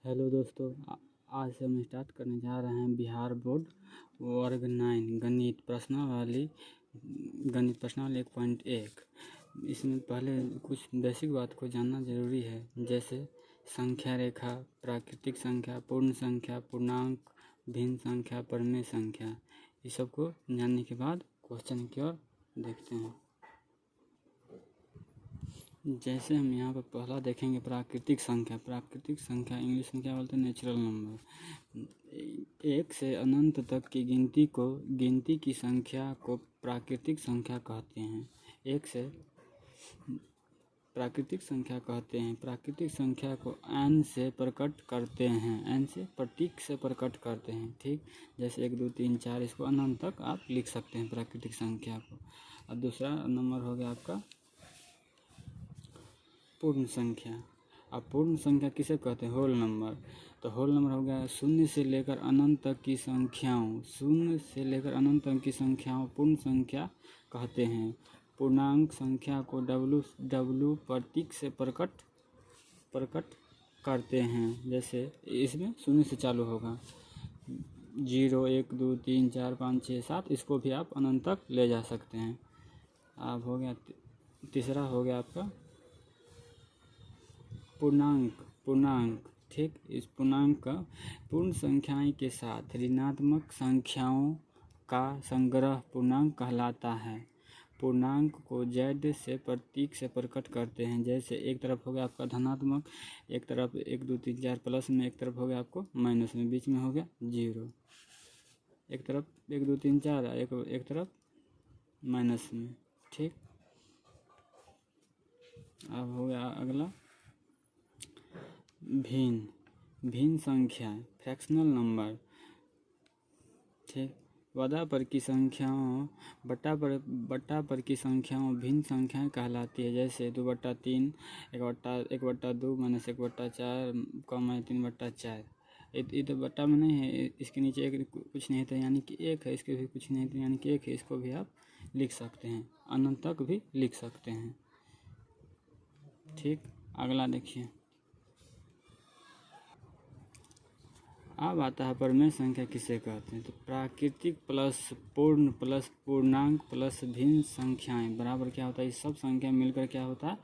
Hello दोस्तों, आज से हम स्टार्ट करने जा रहे हैं बिहार बोर्ड वर्ग 9 गणित प्रश्नावली 1.1। इसमें पहले कुछ बेसिक बात को जानना ज़रूरी है, जैसे संख्या रेखा, प्राकृतिक संख्या, पूर्ण संख्या, पूर्णांक, भिन्न संख्या, परिमेय संख्या। इस सब को जानने के बाद क्वेश्चन की ओर देखते हैं। जैसे हम यहाँ पर पहला देखेंगे प्राकृतिक संख्या। प्राकृतिक संख्या इंग्लिश में क्या बोलते हैं? Natural number. एक से अनंत तक की गिनती की संख्या को प्राकृतिक संख्या कहते हैं। एक से प्राकृतिक संख्या कहते हैं। प्राकृतिक संख्या को n से प्रकट करते हैं, n से प्रतीक से प्रकट करते हैं। ठीक, जैसे 1 2 3 4, इसको अनंत तक आप लिख सकते हैं प्राकृतिक संख्या को। और दूसरा नंबर हो गया आपका पूर्ण संख्या। अब पूर्ण संख्या किसे कहते हैं? Whole number. तो होल नंबर हो गया शून्य से लेकर अनंत तक की संख्याओं। शून्य से लेकर अनंत तक की संख्याओं पूर्ण संख्या कहते हैं। पूर्णांक संख्या को W प्रतीक से प्रकट करते हैं। जैसे इसमें शून्य से चालू होगा, 0 1 2 3 4 5 6 7, इसको भी आप अनंत तक ले जा सकते हैं। अब हो गया तीसरा हो गया आपका पूर्णांक। ठीक, इस पूर्णांक का पूर्ण संख्याएं के साथ ऋणात्मक संख्याओं का संग्रह पूर्णांक कहलाता है। पूर्णांक को Z से प्रतीक से प्रकट करते हैं। जैसे एक तरफ हो गया आपका धनात्मक, एक तरफ 1 2 3 4 प्लस में, एक तरफ हो गया आपको माइनस में, बीच में हो गया 0। एक तरफ 1 2 3 4, एक तरफ माइनस में। ठीक, अब हो गया अगला भिन्न संख्या, फ्रैक्शनल नंबर। ठीक, बटा पर की संख्याओं की संख्याओं भिन्न संख्याएं कहलाती है। जैसे 2/3, 1/2 माइनस 1/4 कम है 3/4। ये तो बट्टा में नहीं है, इसके नीचे एक कुछ नहीं था यानी कि 1 है, इसके भी कुछ नहीं था यानी कि 1 है, इसको भी आप लिख सकते हैं, अनंत तक भी लिख सकते हैं। ठीक, अगला देखिए। अब आता है परिमेय संख्या किसे कहते हैं? तो प्राकृतिक प्लस पूर्ण प्लस पूर्णांक प्लस भिन्न संख्याएं बराबर क्या होता है? ये सब संख्या मिलकर क्या होता है?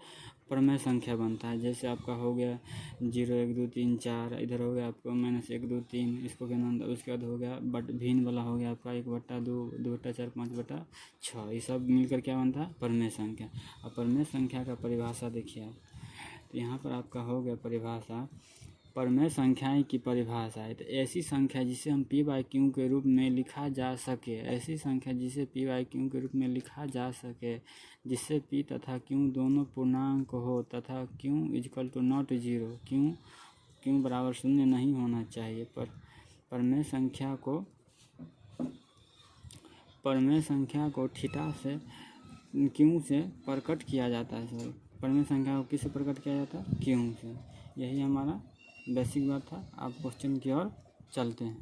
परिमेय संख्या बनता है। जैसे आपका हो गया 0 1 2 3 4, इधर हो गया आपको -1 2 3, इसको गिनना। उसके बाद हो गया भिन्न वाला हो गया आपका 1/2 2/4 5/6। ये सब मिलकर क्या बनता है? परिमेय संख्या। अब परिमेय संख्या का परिभाषा देखिए आप। तो यहाँ पर आपका हो गया परिभाषा, परिमेय संख्याएं की परिभाषा है। तो ऐसी संख्या जिसे हम p/q के रूप में लिखा जा सके, ऐसी संख्या जिसे p/q के रूप में लिखा जा सके, जिससे p तथा q दोनों पूर्णांक हो तथा q = नॉट 0, q बराबर 0 नहीं होना चाहिए। पर परिमेय संख्या को थीटा से q से प्रकट किया जाता है। सॉरी, परिमेय संख्या को किससे प्रकट किया जाता है? q से। यही हमारा बेसिक बात था। आप क्वेश्चन की ओर चलते हैं।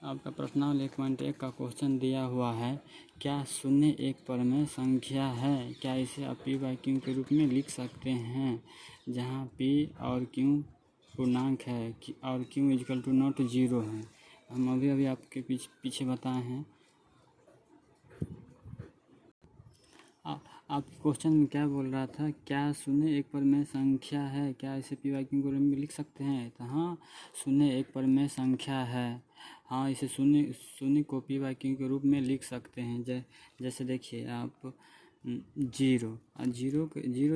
आपका प्रश्नावली 1.1 का क्वेश्चन दिया हुआ है, क्या 0 एक परिमेय संख्या है? क्या इसे आप p/q के रूप में लिख सकते हैं, जहां p और q पूर्णांक है और q = नॉट 0 है? हम अभी आपके पीछे बताए हैं। आपके क्वेश्चन में क्या बोल रहा था? क्या 0 एक परिमेय संख्या है? क्या इसे p/q के रूप में लिख सकते हैं? तो हाँ, 0 एक परिमेय संख्या है। हाँ, इसे 0 को p/q के रूप में लिख सकते हैं। जैसे देखिए आप 0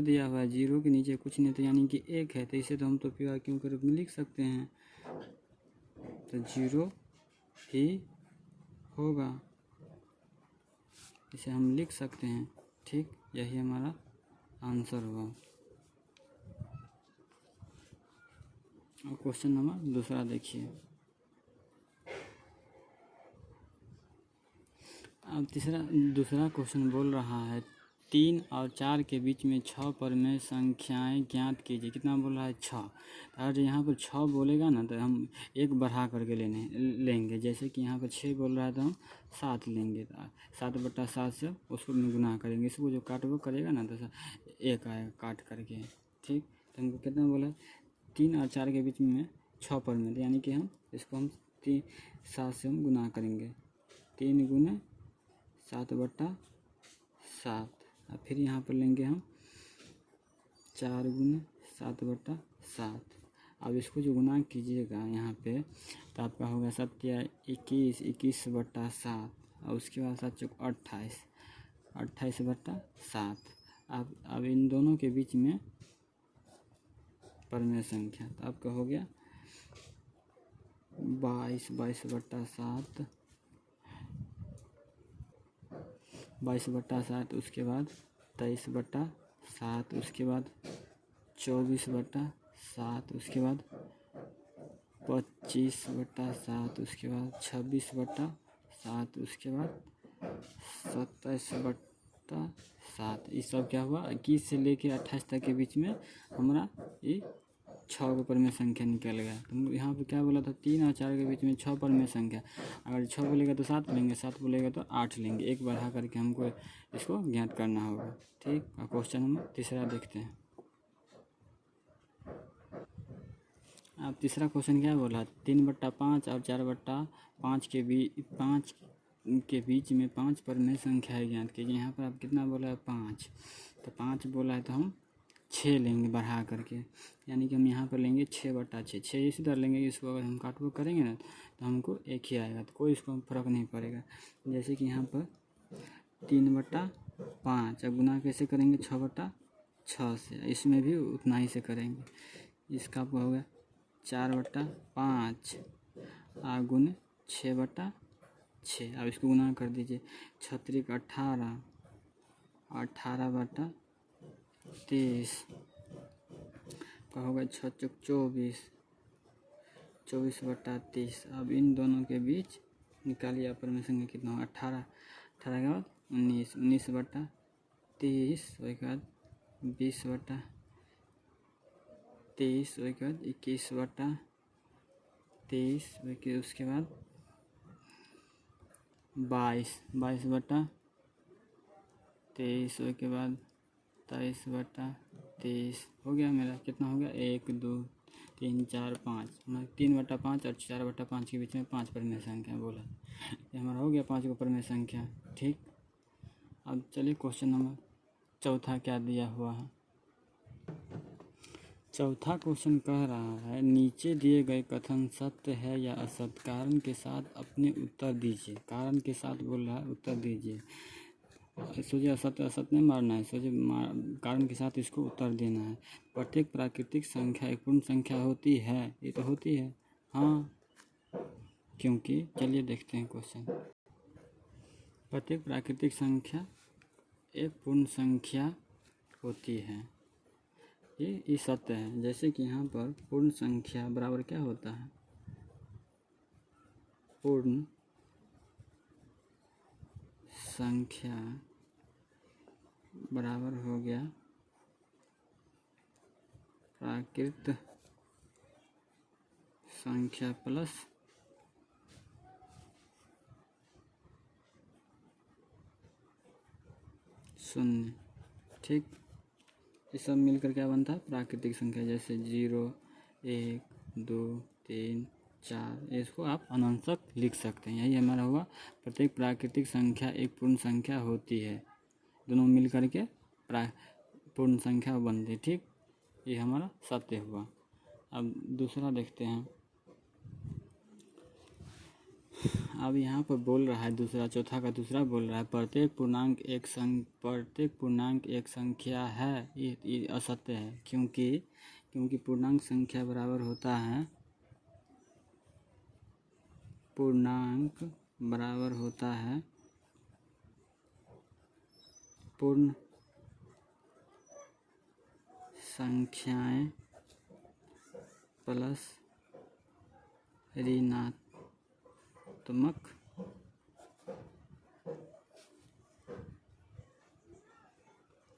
दिया हुआ है, 0 के नीचे कुछ नहीं तो यानी कि 1 है, तो इसे तो हम तो p/q के रूप में लिख सकते हैं। तो 0 ही होगा, इसे हम लिख सकते हैं। ठीक, यही हमारा आंसर होगा। और क्वेश्चन नंबर दूसरा देखिए। अब दूसरा क्वेश्चन बोल रहा है 3 और 4 के बीच में 6 परिमेय संख्याएं ज्ञात कीजिए। कितना बोल रहा है? 6। अगर यहाँ पर 6 बोलेगा ना तो हम 1 बढ़ा करके लेंगे। जैसे कि यहाँ पर 6 बोल रहा है तो हम 7 लेंगे। 7/7 से उसको गुना करेंगे। इसको जो काटो करेगा ना तो 1 आएगा काट करके। ठीक, तो हमको कितना बोला है, 3 और 4 के बीच में 6 परिमेय, यानी कि हम इसको हम 7 से हम गुना करेंगे, 3 गुने 7/7। और फिर यहाँ पर लेंगे हम 4 गुने 7/7। अब इसको जो गुना कीजिएगा यहाँ पे तो आपका होगा 7 या 21, 21/7, और उसके बाद 7 चौक 28, 28/7। अब इन दोनों के बीच में परिमेय संख्या, तो आपका हो गया 22, 22/7, 22/7, उसके बाद 23/7, उसके बाद 24/7, उसके बाद 25/7, उसके बाद 26/7, उसके बाद 27/7। ये सब क्या हुआ, 21 से लेके 28 तक के बीच में हमारा ये 6 को परिमेय संख्या निकल गया। तो यहाँ पे क्या बोला था, 3 और 4 के बीच में 6 परिमेय संख्या। अगर 6 बोलेगा तो 7 लेंगे, 7 बोलेगा तो 8 लेंगे, एक बढ़ा करके हमको इसको ज्ञात करना होगा। ठीक, और क्वेश्चन नंबर तीसरा देखते हैं। अब तीसरा क्वेश्चन क्या बोला, 3/5 और 4/5 के बीच में 5 परिमेय संख्या है ज्ञात कीजिए। यहाँ पर आप कितना बोला है, 5, तो 5 बोला है तो हम 6 लेंगे बढ़ा करके, यानी कि हम यहाँ पर लेंगे 6/6। 6 इसी तरह लेंगे, इसको अगर हम काट करेंगे ना तो हमको एक ही आएगा, तो कोई इसको फर्क नहीं पड़ेगा। जैसे कि यहाँ पर 3/5, अब गुना कैसे करेंगे, 6/6 से, इसमें भी उतना ही से करेंगे। इसका आपको होगा 4/5 गुने 6/6। अब इसको गुना कर दीजिए, 6 × 18, 18/23 का होगा 6 × 24, 24/30। अब इन दोनों के बीच निकालिए अपर में संख्या कितना होगा, 18, 18 के बाद 19, 19/30, उसके बाद 20/23, उसके बाद 21/23, उसके बाद 22, 22/23, उसके बाद 23/23। हो गया मेरा, कितना हो गया, 1, 2, 3, 4, 5। हमारा 3/5 और 4/5 के बीच में 5 परिमेय संख्या बोला, ये हमारा हो गया 5 को परिमेय संख्या। ठीक, अब चलिए क्वेश्चन नंबर चौथा क्या दिया हुआ है। चौथा क्वेश्चन कह रहा है, नीचे दिए गए कथन सत्य है या असत्य, कारण के साथ अपने उत्तर दीजिए। कारण के साथ बोल रहा है, उत्तर दीजिए। सोचिए असत्य असत्य नहीं मारना है, सोचिए कारण के साथ इसको उत्तर देना है। प्रत्येक प्राकृतिक संख्या एक पूर्ण संख्या होती है, ये तो होती है, हाँ, क्योंकि चलिए देखते हैं क्वेश्चन। प्रत्येक प्राकृतिक संख्या एक पूर्ण संख्या होती है, ये सत्य है। जैसे कि यहाँ पर पूर्ण संख्या बराबर क्या होता है, पूर्ण संख्या बराबर हो गया प्राकृत संख्या प्लस शून्य। ठीक, ये सब मिलकर क्या बनता है, प्राकृतिक संख्या। जैसे 0, 1, 2, 3, 4, इसको आप अनंशक लिख सकते हैं। यही हमारा हुआ, प्रत्येक प्राकृतिक संख्या एक पूर्ण संख्या होती है, दोनों मिलकर के पूर्ण संख्या बनती है। ठीक, ये हमारा सत्य हुआ। अब दूसरा देखते हैं। अब यहाँ पर बोल रहा है दूसरा, चौथा का दूसरा बोल रहा है, प्रत्येक पूर्णांक एक संख्या है, ये असत्य है। क्योंकि पूर्णांक संख्या बराबर होता है, पूर्णांक बराबर होता है पूर्ण संख्याएं प्लस ऋणात्मक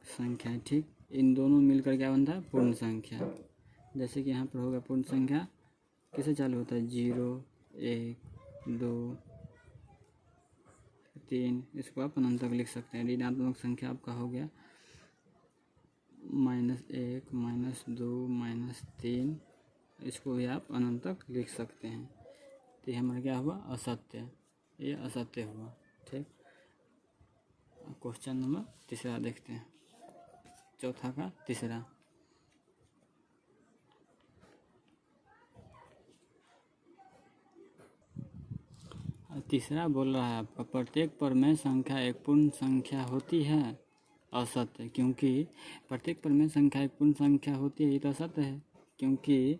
संख्या। ठीक, इन दोनों मिलकर क्या बनता है, पूर्ण संख्या। जैसे कि यहाँ पर होगा पूर्ण संख्या किसे चालू होता है, 0, 1, 2, 3, इसको आप अनंत तक लिख सकते हैं। ऋणात्मक संख्या आपका हो गया -1 -2 -3, इसको भी आप अनंत तक लिख सकते हैं। तो ये हमारा क्या हुआ, असत्य, ये असत्य हुआ। ठीक, क्वेश्चन नंबर तीसरा देखते हैं, चौथा का तीसरा। तीसरा बोल रहा है आपका, प्रत्येक परमेय संख्या एक पूर्ण संख्या होती है। असत्य, क्योंकि प्रत्येक परमेय संख्या एक पूर्ण संख्या होती है, ये तो असत्य है, क्योंकि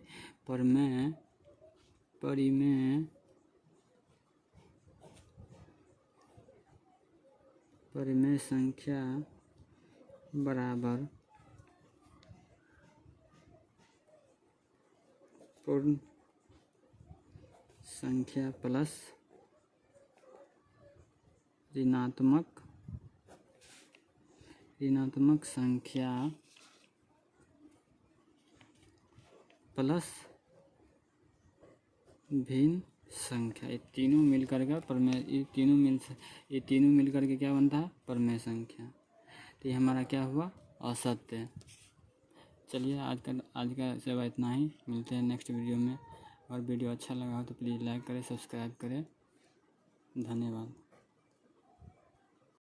परिमेय संख्या बराबर पूर्ण संख्या प्लस ऋणात्मक संख्या प्लस भिन्न संख्या, ये तीनों मिलकर के परमेय, ये तीनों मिलकर के क्या बनता है, परमेय संख्या। तो ये हमारा क्या हुआ, असत्य। चलिए आज का सेवा इतना ही, मिलते हैं नेक्स्ट वीडियो में। और वीडियो अच्छा लगा हो तो प्लीज़ लाइक करें, सब्सक्राइब करें। धन्यवाद।